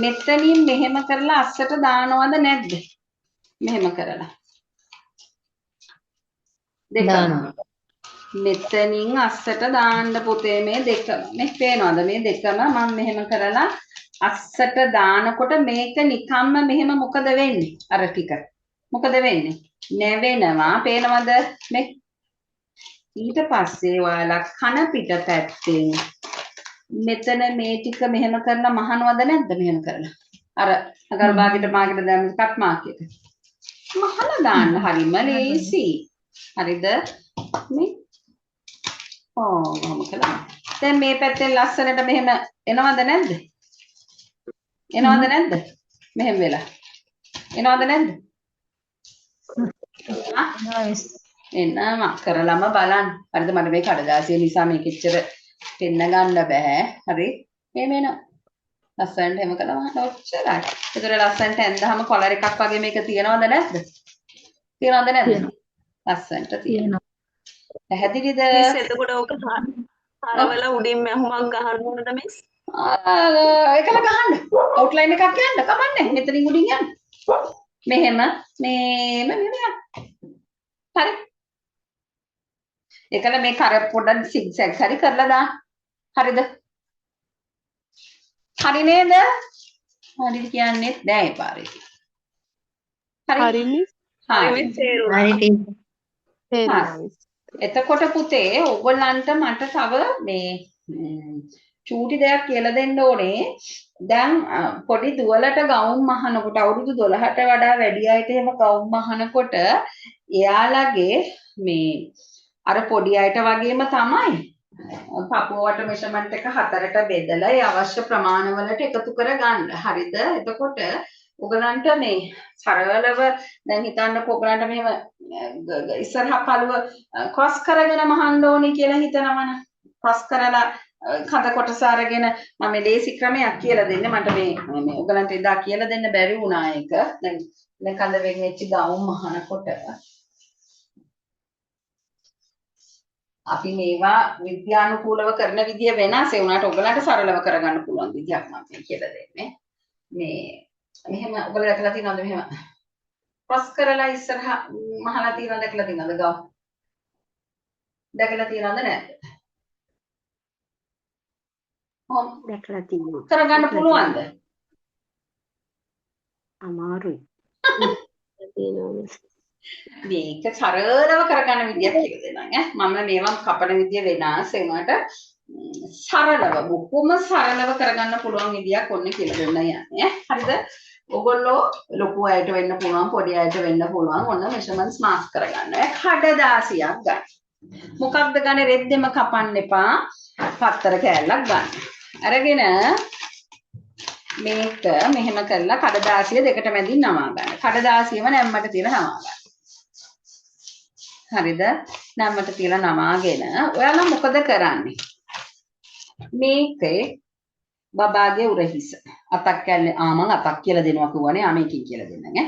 මෙතනින් මෙහෙම කරලා අස්සට දානවද නැද්ද මෙහෙම කරලා දෙකම මෙතනින් අස්සට දාන්න පුතේ මේ දෙකම මේ පේනවද මේ දෙකම මම මෙහෙම කරලා අස්සට දානකොට මේක නිකම්ම මෙහෙම මොකද වෙන්නේ අර ටික මොකද වෙන්නේ නැවෙනවා පේනවද මේ ඊට පස්සේ ඔයාලා කන පිට පැත්තෙන් මෙතන මේ ටික මෙහෙම කරලා මහනවද නැද්ද මෙහෙම කරලා අර අගල් භාගයට මාගෙට දැම්ම කට් මාක් එක මහලා දාන්න හරිම ලේසි හරිද මේ ඔහොම කළා දැන් මේ පැත්තෙන් ලස්සනට මෙහෙම එනවද නැද්ද මෙහෙම වෙලා එනවද නැද්ද එන්නම කරලම බලන්න. හරිද මට මේ කඩදාසිය නිසා මේක එච්චර පෙන්න ගන්න බෑ. හරි. මේ මේන ලස්සනට හැම කළාම ඔච්චරයි. ඒතර ලස්සනට ඇඳහම කොලර් එකක් වගේ මේක තියනවද නැද්ද? තියනවද නැද්ද? ලස්සනට තියෙනවා. පැහැදිලිද? මිස් එතකොට ඕක හරවල උඩින් මැහුමක් ගහන්න ඕනද මිස්? ඒකල ගහන්න. අවුට්ලයින් එකක් යන්න කමන්නේ. මෙතනින් උඩින් යන්න. මෙහෙම මේම මෙහෙම හරි ඒකල මේ කර පොඩ්ඩක් සිග්සැග් හරි කරලා දාන්න හරිද හරි නේද හරිද කියන්නේ නෑ ඒ පාරේ හරි හරි මිස් හරි මිස් තේරුණා හරි ටීචර්. තේරුණා මිස් එතකොට පුතේ ඕගොල්ලන්ට මට තව මේ චූටි දෙයක් කියලා දෙන්න ඕනේ. දැන් පොඩි දුවලට ගවුම් මහනකොට අවුරුදු 12ට වඩා වැඩි අයට එහෙම ගවුම් මහනකොට එයාලගේ මේ අර පොඩි අයට වගේම තමයි පපුවට මෙෂර්මන්ට් එක 4ට බෙදලා ඒ අවශ්‍ය ප්‍රමාණවලට එකතු කර ගන්න. හරිද? එතකොට ඔයගලන්ට මේ සරලව දැන් හිතන්නකො ඔයගලන්ට මෙහෙම ඉස්සරහා පළුව ක්‍රොස් කරගෙන මහන්න ඕනේ කියලා හිතනවනේ. ක්‍රොස් කරලා කඳ කොටස අරගෙන මම ලේසි ක්‍රමයක් කියලා දෙන්නේ. මට මේ ඔයගලන්ට එදා කියලා දෙන්න බැරි වුණා ඒක. දැන් කඳ වෙන් වෙච්ච ගවුම් මහනකොට අපි මේවා විද්‍යානුකූලව කරන විදිය වෙනස් ඒ උනාට ඔයගලන්ට සරලව කරගන්න පුළුවන් විදියක් මම කියලා දෙන්නේ. මේ මෙහෙම ඔයගොල්ලෝ දැකලා තියෙනවද මෙහෙම ක්‍රොස් කරලා ඉස්සරහා මහලා තියෙනවද දැකලා තියෙනවද ගව දැකලා තියෙනවද නැද්ද කොහොම දැකලා තියෙනවා. කරගන්න පුළුවන්ද අමාරුයි. තේරුණා මිස් මේක සරලව කරගන්න විදියක් කියලා දෙන්නම් ඈ මම මේවා කපන විදිය වෙනස් ඒ උනාට සරලව බොහොම සරලව කරගන්න පුළුවන් විදියක් ඔන්න කියලා දෙන්න යන්නේ හරිද ඔයගොල්ලෝ ලොකු අයට වෙන්න පුළුවන් පොඩි අයට වෙන්න පුළුවන් ඔන්න මෙෂර්මන්ට්ස් මාක් කරගන්න කඩදාසියක් ගන්න මොකක්ද ගන්න රෙද්දෙම කපන්න එපා පත්තර කෑල්ලක් ගන්න අරගෙන මේක මෙහෙම කරලා කඩදාසිය දෙකට මැදින් නමා ගන්න කඩදාසියම නැම්මට තියලා නමා ගන්න හරිද නැම්මට තියලා නමාගෙන ඔයාලා මොකද කරන්නේ මේකේ බබාගේ උරහිස අතක් කැල්ලේ මම අතක් කියලා දෙනවා කියවනේ මේකෙන් කියලා දෙන්නම් ඈ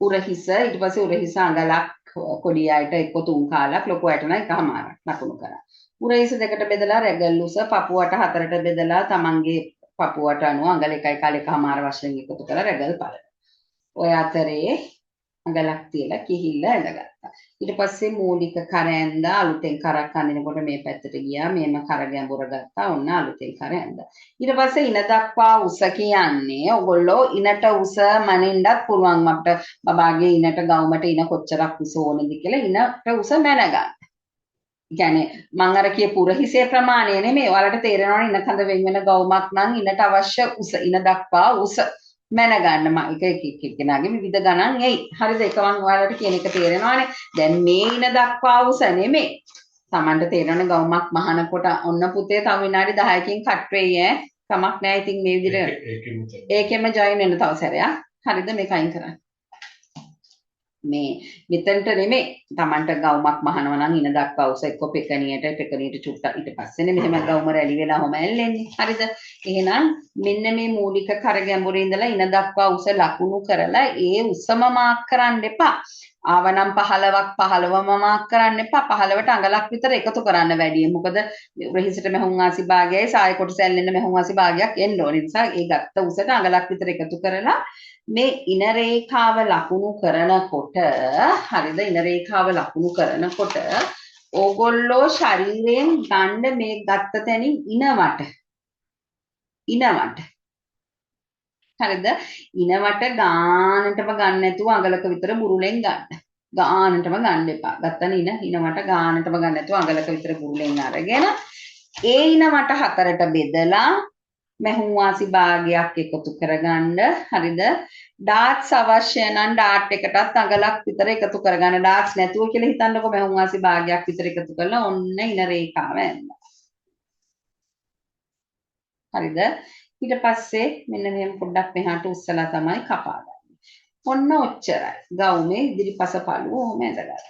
උරහිස ඊට පස්සේ උරහිස අඟලක් පොඩි අයට එක්ක 3 කාලක් ලොකු අයට නම් එකමාරක් ලකුණු කරා උරහිස දෙකට බෙදලා රැගල් උස පපුවට 4ට බෙදලා තමන්ගේ පපුවට අනුව අඟල 1 කාල එකමාර වශයෙන් එකතු කරලා රැගල් පළල ඔය අතරේ අඟලක් තියලා කිහිල්ල ඇඳගත්තා ඊට පස්සේ මූලික කර ඇඳා අලුතෙන් කරක් අඳිනකොට මේ පැත්තට ගියා මේම කර ගැඹුර ගත්තා ඔන්න අලුතෙන් කර ඇඳා ඊට පස්සේ ඉන දක්වා උස කියන්නේ ඔයගොල්ලෝ ඉනට උස මනින්නත් පුළුවන් අපිට බබාගේ ඉනට ගවුමට ඉන කොච්චරක් උස ඕනද කියලා ඉනට උස මැනගන්න. කියන්නේ මම අර කියපු උරහිසේ ප්‍රමාණය නෙමෙයි ඔයාලට තේරෙනවනේ ඉන කඳ වෙන් වෙන ගවුමක් නම් ඉනට අවශ්‍ය උස ඉන දක්වා උස මැනගන්න මම එක කෙනාගේ විවිධ ගණන් එයි. හරිද? ඒක මම ඔයාලට කියන එක තේරෙනවනේ. දැන් මේ ඉන දක්වා උස නෙමෙයි. Tamanට තේරෙන ගවුමක් මහනකොට ඔන්න පුතේ තව විනාඩි 10කින් කට් වෙයි ඈ. කමක් නැහැ. ඉතින් මේ විදිහට ඒකෙම ජොයින් වෙන්න තව සැරයක්. හරිද? මේක අයින් කරන්න. මේ මෙතනට නෙමෙයි Tamanට ගවුමක් මහනවා නම් ඉන දක්වා උස එක්ක පෙකණියට චුට්ටක් ඊට පස්සේනේ මෙහෙම ගවුම රැලි වෙලා හොම ඇල්ලෙන්නේ හරිද එහෙනම් මෙන්න මේ මූලික කර ගැඹුරේ ඉඳලා ඉන දක්වා උස ලකුණු කරලා ඒ උසම මාක් කරන්න එපා ආවනම් 15ම මාක් කරන්න එපා 15ට අඟලක් විතර එකතු කරන්න වැඩි මොකද උරහිසට මෙහුන් ආසි භාගයයි සාය කොටස ඇල්ලෙන්න මෙහුන් ආසි භාගයක් එන්න ඕනේ නිසා ඒ ගත්ත උසට අඟලක් විතර එකතු කරලා මේ ඉන රේඛාව ලකුණු කරනකොට හරිද ඉන රේඛාව ලකුණු කරනකොට ඕගොල්ලෝ ශරීරයෙන් ගන්න මේ ගත්ත තැනින් ඉනවට හරිද ඉනවට ගානටම ගන්න නැතුව අඟලක විතර බුරුලෙන් ගන්න ගානටම ගන්න එපා ගත්තන ඉනවට ගානටම ගන්න නැතුව අඟලක විතර බුරුලෙන් අරගෙන ඒ ඉනවට 4ට බෙදලා මෙහුන් වාසි භාගයක් එකතු කරගන්න හරිද ඩාට්ස් අවශ්‍ය නම් ඩාට් එකටත් අඟලක් විතර එකතු කරගන්න ඩාට්ස් නැතුව කියලා හිතන්නකො මෙහුන් වාසි භාගයක් විතර එකතු කරලා ඔන්න ඉන රේඛාව ඇඳලා හරිද ඊට පස්සේ මෙන්න මෙහෙම පොඩ්ඩක් මෙහාට උස්සලා තමයි කපා ගන්න. ඔන්න ඔච්චරයි. ගවුමේ ඉදිරිපස පළුව ඔහොම ඇඳගත්තා.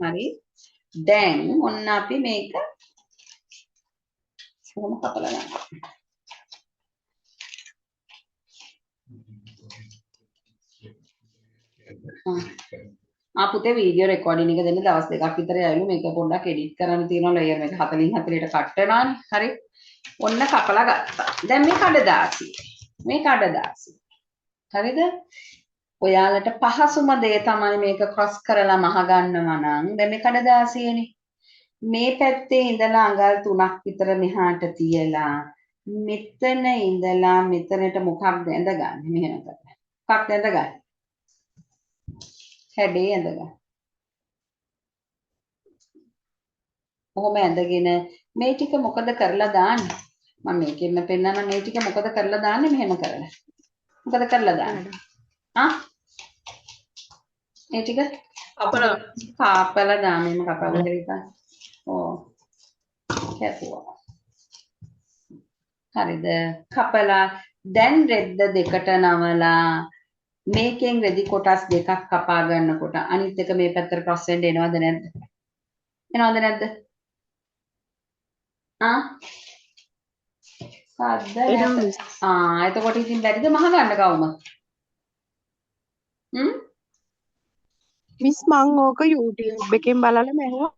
හරි. දැන් ඔන්න අපි මේක කොහොම කපලා ගන්නවා. පුතේ වීඩියෝ රෙකෝඩින් එක දෙන්න දවස් දෙකක් විතර යයිලු මේක පොඩ්ඩක් එඩිට් කරන්න තියෙනවා ලේයර් මේක 40ට කට් වෙනවානේ. හරි. ඔන්න කපලා ගත්තා. දැන් මේ කඩදාසිය. හරිද? ඔයාලට පහසුම දේ තමයි මේක ක්‍රොස් කරලා මහ ගන්නවා නම් දැන් මේ කඩදාසියනේ. මේ පැත්තේ ඉඳලා අඟල් 3ක් විතර මෙහාට තියලා මෙතන ඉඳලා මෙතනට මොකක්ද ඇඳගන්නේ මෙහෙම කරලා. මොකක්ද ඇඳගන්නේ? හැඩේ ඇඳගන්න. කොහොම ඇඳගෙන මේ ටික මොකද කරලා දාන්නේ? මම මේකෙන්න පෙන්නන මේ ටික මොකද කරලා දාන්නේ මෙහෙම කරලා. මොකද කරලා දාන්නේ? මේ ටික කාපලා දාන්නේ මම කපලා දෙවිතා. ඕ. කැපුවා. හරිද? කපලා දැන් රෙද්ද දෙකට නමලා මේකෙන් රෙදි කොටස් දෙකක් කපා ගන්නකොට අනිත් එක මේ පැත්තට ක්‍රොස් වෙන්න එනවද නැද්ද? එනවද නැද්ද? එතකොට ඉතින් බැරිද මහ ගන්න කවුම? මිස් මං ඕක YouTube එකෙන් බලලා මැහුවා.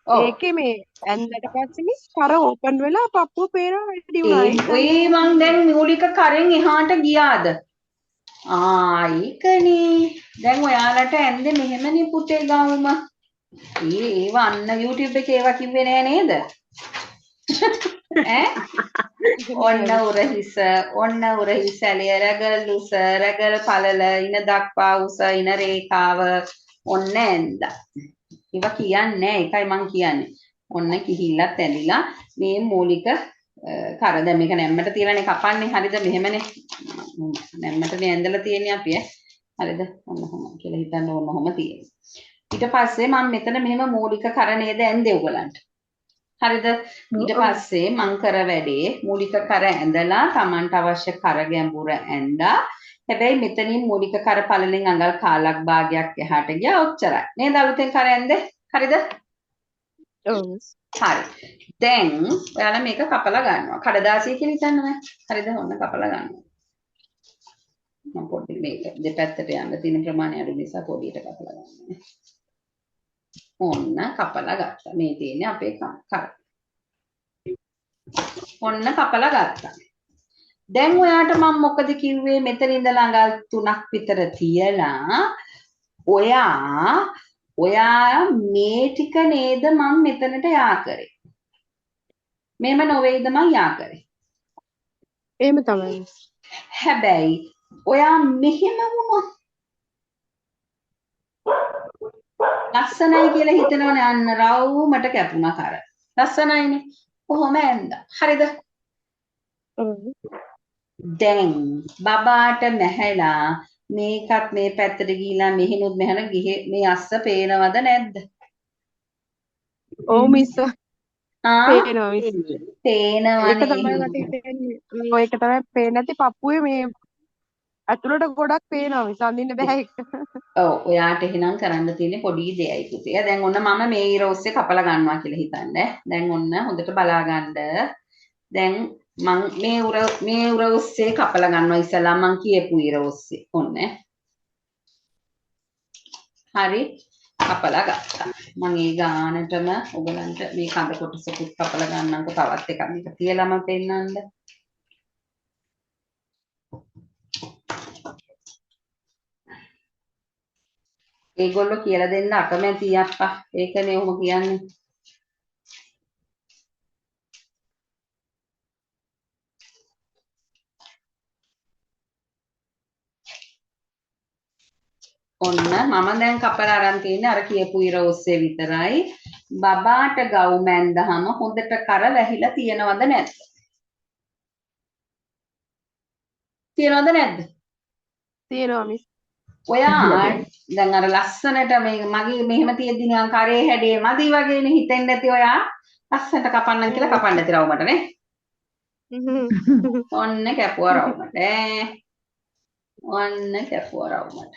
ඒකේ මේ ඇන්දට පස්සේ මිස් කර ඕපන් වෙලා පපුව පේනවා වැඩි වුණා. ඔය මං දැන් මූලික කරෙන් එහාට ගියාද? ඒකනේ. දැන් ඔයාලට ඇන්දේ මෙහෙමනේ පුතේ ගවුම. ඒව අන්න YouTube එකේ ඒවා කිව්වේ නෑ නේද? ඔන්න උරහිස ඇලිය රැගල් උස රැගල් පළල ඉන දක්වා උස ඉන රේඛාව ඔන්න ඇඳ. ඒවා කියන්නේ ඒකයි මං කියන්නේ. ඔන්න කිහිල්ලත් ඇඳිලා මේ මූලික කර දැන් මේක නැම්මට තියලානේ කපන්නේ. හරිද? මෙහෙමනේ. නැම්මටනේ ඇඳලා තියෙන්නේ අපි හරිද? ඔන්න ඔහොම කියලා හිතන්න ඕන ඔහොම තියෙන්නේ. ඊට පස්සේ මම මෙතන මෙහෙම මූලික කර නේද ඇඳේ උගලන්ට. හරිද? ඊට පස්සේ මං කර වැඩේ මූලික කර ඇඳලා Tamanට අවශ්‍ය කර ගැඹුර ඇඳා. හැබැයි මෙතනින් මූලික කර පළලෙන් අඟල් කාලක් භාගයක් එහාට ගියා ඔච්චරයි. නේද අලුතෙන් කර ඇඳේ? හරිද? හරි. දැන් ඔයාලා මේක කපලා ගන්නවා. කඩදාසිය කියලා හිතන්නම. හරිද? ඔන්න කපලා ගන්නවා. මම පොඩ්ඩක් මේක දෙපැත්තට යන්න තියෙන ප්‍රමාණය අඩු නිසා පොඩියට කපලා ගන්නවා. ඔන්න කපලා ගත්තා. මේ තියෙන්නේ අපේ කර. ඔන්න කපලා ගත්තා. දැන් ඔයාට මම මොකද කිව්වේ මෙතන ඉඳලා අඟල් 3ක් විතර තියලා ඔයා මේ ටික නේද මම මෙතනට යා කරේ. මේම නොවේද මම යා කරේ. එහෙම තමයි. හැබැයි ඔයා මෙහෙම වුණොත් ලස්සනයි කියලා හිතනවනේ අන්න රවුමට කැපුණා කර. ලස්සනයිනේ. කොහොම ඇඳා. හරිද? දැන් බබාට නැහැලා මේකත් මේ පැත්තට ගිහිලා මෙහිනුත් මෙහන මේ අස්ස පේනවද නැද්ද? ඔව් මිස්. පේනවා මිස්. පේනවනේ. ඒක තමයි මට හිතෙන්නේ. ඒක තමයි පේන්නේ නැති පපුවේ මේ අතුලට ගොඩක් පේනවා මිස් අඳින්න බෑ ඒක. ඔව් ඔයාට එහෙනම් කරන්න තියෙන්නේ පොඩි දෙයයි පුතේ. දැන් ඔන්න මම මේ ඉර ඔස්සේ කපලා ගන්නවා කියලා හිතන්න. දැන් ඔන්න හොඳට බලා ගන්න. දැන් මම මේ උර ඔස්සේ කපලා ගන්නවා ඉස්සලා මම කියපු ඉර ඔස්සේ. ඔන්න. හරි කපලා ගත්තා. මම ඒ ගානටම ඔයගලන්ට මේ කඳ කොටසකුත් කපලා ගන්නම්කෝ තවත් එකක් මේක තියලාම පෙන්නන්න. ඒගොල්ලෝ කියලා දෙන්න අකමැති අප්පා. ඒකනේ ඔහොම කියන්නේ. ඔන්න මම දැන් කපලා අරන් තියෙන්නේ අර කියපු ඉර ඔස්සේ විතරයි. බබාට ගව් මැන්දහම හොඳට කර වැහිලා තියනවද නැද්ද? තියනවද නැද්ද? තියෙනවා මිස්. ඔයා දැන් අර ලස්සනට මේ මගේ මෙහෙම තියෙද්දි නිකන් කරේ හැඩේ මදි වගේනේ හිතෙන්නේ නැති ඔයා ලස්සනට කපන්නම් කියලා කපන්න නැති රවුමට නේ. ඔන්න කැපුවා රවුමට. ඔන්න කැපුවා රවුමට.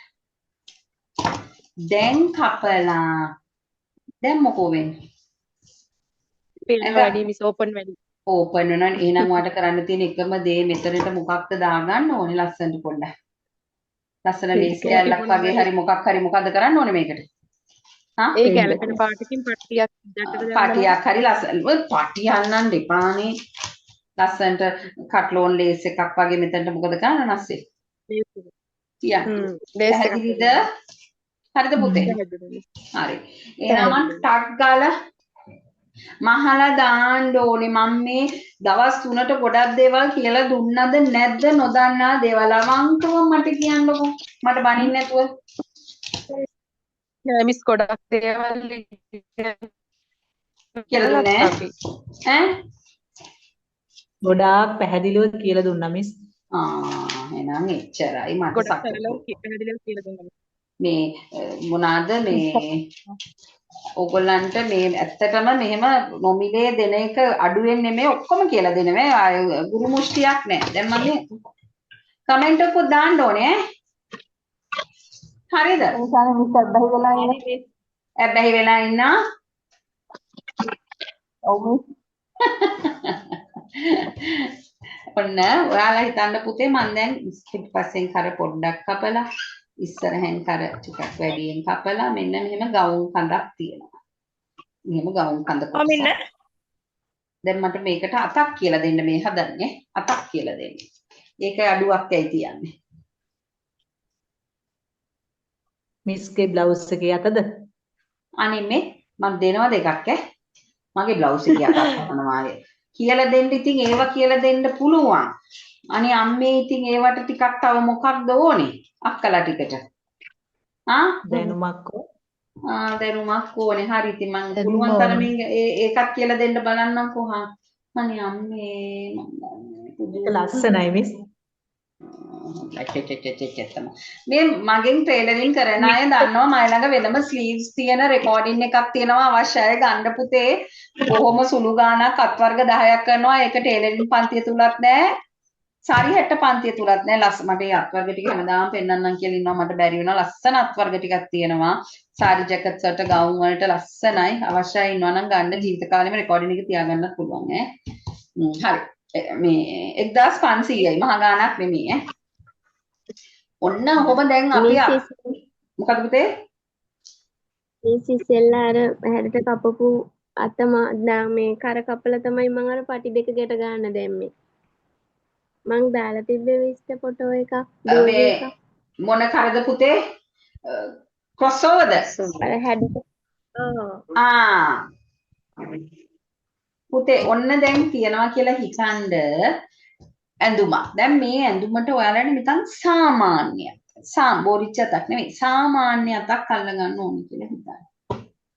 දැන් කපලා දැන් මොකෝ වෙන්නේ? පේන වැඩි මිස් ඕපන් වැඩි. ඕපන් වෙනවා. එහෙනම් ඔයාලට කරන්න තියෙන එකම දේ මෙතනට මොකක්ද දාගන්න ඕනේ ලස්සනට පොඩ්ඩක්. ලස්සන ලේස් කැල්ලක් වගේ හරි මොකක් හරි මොකද්ද කරන්න ඕනේ මේකට? ඒ ගැලපෙන පාටකින් පට්ටියක් දැක්කට පටියක් හරි ලස්සන. ඔය පටියක් නම් දෙපානේ. ලස්සනට කට්ලෝන් ලේස් එකක් වගේ මෙතනට මොකද කරන්න නැස්සේ? තියන්න. බේස් එකක් පැහැදිලිද? හරිද පුතේ? පැහැදිලි. හරි. එහෙනම් මම ටක් ගාලා මහලා දාන්න ඕනේ. මම මේ දවස් 3ට ගොඩක් දේවල් කියලා දුන්නද නැද්ද නොදන්නා දේවල් අවංකව මට කියන්නකෝ. මට බනින්න නැතුව. නෑ මිස් ගොඩක් දේවල් කියලා දුන්නේ අපි. ඈ? ගොඩාක් පැහැදිලිව කියලා දුන්නා මිස්. එහෙනම් එච්චරයි මට ගොඩක් සතුටු. සරලව පැහැදිලිව කියලා දුන්නා. මේ මොනවාද මේ ඕගොල්ලන්ට මේ ඇත්තටම මෙහෙම නොමිලේ දෙන එක අඩුවෙන් නෙමෙයි ඔක්කොම කියලා දෙනවා. ගුරු මුෂ්ටියක් නෑ. දැන් මම කමෙන්ට් එකක් දාන්න ඕනේ ඈ. හරිද? ඇබ්බැහි වෙලා ඉන්නා. ඔන්න ඔයාලා හිතන්න පුතේ මම දැන් පිටපස්සෙන් කර පොඩ්ඩක් කපලා ඉස්සරහෙන් කර ටිකක් වැඩියෙන් කපලා මෙන්න මෙහෙම ගවුම් කඳක් තියෙනවා. මෙහෙම ගවුම් කඳ කොටසක්. දැන් මට මේකට අතක් කියලා දෙන්න මේ හදන්නේ. අතක් කියලා දෙන්න. ඒක අඩුවක් ඇයි තියන්නේ. මිස්ගේ බ්ලවුස් එකේ අතද? අනේ මේ මම දෙනවා දෙකක් ඈ. මගේ බ්ලවුස් එකේ අතක් කරනවා කියලා දෙන්න ඉතින් ඒවා කියලා දෙන්න පුළුවන්. අනේ අම්මේ ඉතින් ඒවට ටිකක් තව මොකක්ද ඕනේ? අක්කලා ටිකට. දැනුමක් දැනුමක් ඕනේ. හරි ඉතින් මම පුළුවන් තරමින් ඒකත් කියලා දෙන්න බලන්නම්කෝ. අනේ අම්මේ ඒක ලස්සනයි මිස්. මේ මගෙන් ට්‍රේලරින් කරන අය දන්නවා මයි ළඟ වෙනම ස්ලීව්ස් තියෙන රෙකෝඩින් එකක් තියෙනවා අවශ්‍යයි ගන්න පුතේ. බොහොම සුළු ගාණක් අත් වර්ග 10ක් කරනවා. ඒක ටේලරින් පන්තිය තුලත් නෑ. සාරි 60 පන්තිය තුලත් නෑ. මට මේ අත් වර්ග ටික හැමදාම පෙන්නන්නම් කියලා ඉන්නවා. මට බැරි වෙනවා. ලස්සන අත් වර්ග ටිකක් තියෙනවා. සාරි ජැකට්ස් වලට ගවුම් වලට ලස්සනයි. අවශ්‍යයි ඉන්නවා නම් ගන්න ජීවිත කාලෙම රෙකෝඩින් එක තියාගන්නත් පුළුවන් ඈ. හරි. මේ 1500යි මහා ගාණක් නෙමෙයි ඈ. ඔන්න ඔහොම දැන් අපි මොකද පුතේ? මේ සිසෙල්ලා අර හැඩට කපපු අතම මේ කර කපලා තමයි මම අර පටි දෙක ගැට ගන්න දැම්මේ. මං දාලා තිබ්බේ විස්ත ෆොටෝ එකක් මේ මොන කරද පුතේ? ක්‍රොස්ஓවර්ද? අර හැඩට පුතේ ඔන්න දැන් තියනවා කියලා හිතනද ඇඳුමක්. දැන් මේ ඇඳුමට ඔයාලට නිකන් සාමාන්‍යයක්. බෝරිච්ච අතක් නෙමෙයි. සාමාන්‍ය අතක් අල්ල ගන්න ඕනේ කියලා හිතන්න.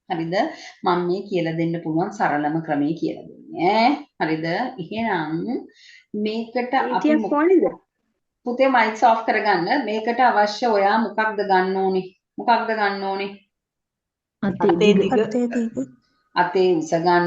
හරිද? මම මේ කියලා දෙන්න පුළුවන් සරලම ක්‍රමයේ කියලා දෙන්නේ. හරිද? එහෙනම් මේකට අපි පුතේ මයික් ඔෆ් කරගන්න. මේකට අවශ්‍ය ඔයා මොකක්ද ගන්න ඕනේ? මොකක්ද ගන්න ඕනේ? අතේ දිග අතේ උස ගන්න